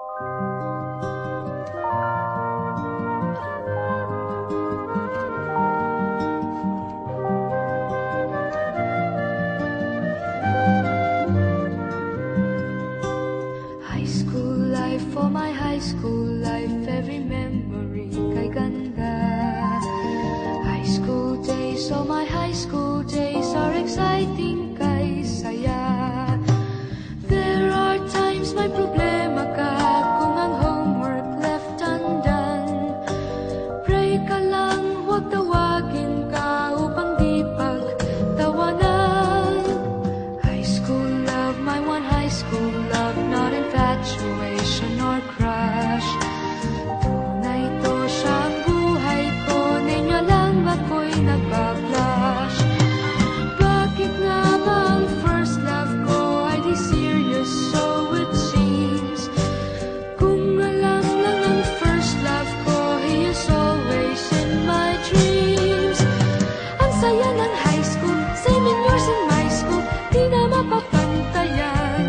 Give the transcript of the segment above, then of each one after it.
High school life, for my high school life, every memory kay ganda. High school days, oh my high school days are exciting kay saya. There are times may problema ka kung ang homework left undone. Pray ka lang, huwag tawagin ka upang di pagtawanan. High school love, my one high school love, not infatuation or crush. Tunay to siyang buhay ko, ninyo lang ako'y nagbablush. Bakit nga ba ang first love ko ay di serious, so it seems? Kung alam lang ang first love ko, he is always in my dreams. Ang saya ng high school, 7 years in my school, di na mapapantayan.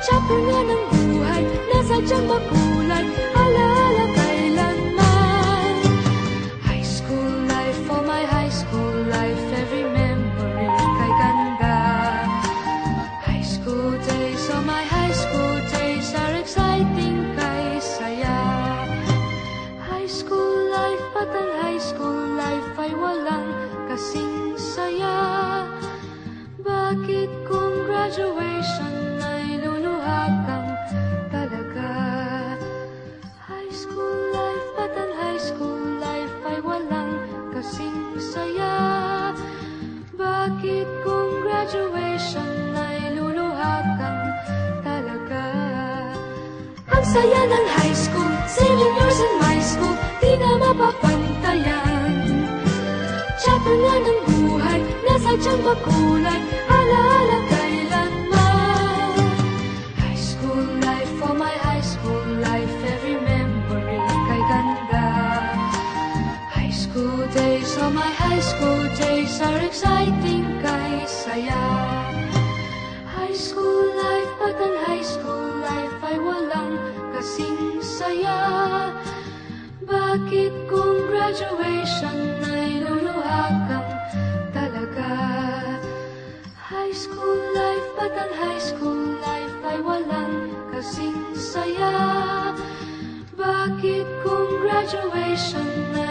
Chapter nga ng buhay, nasadyang makulay, alaala kailanman. High school life, oh my high school life, every memory kay ganda. High school days, oh my high school days are exciting kay saya. High school life, at ang high school life ay walang kasing saya. Bakit kung graduation ay luluha kang talaga? High school life, at ang high school life ay walang kasing saya. Bakit kung graduation ay luluha kang talaga? Ang saya ng high school, 7 years in my school, di na mapapantayan. Chapter nga ng buhay, nasadyang makulay, alaala kailanman. High school life, oh my high school life, every memory kay ganda. High school days, oh my high school days are exciting kay saya. High school life, at ang high school life ay walang kasing saya. Bakit kung graduation ay luluha kang talaga? High school life, at ang high school life ay walang kasing saya. Bakit kung graduation ay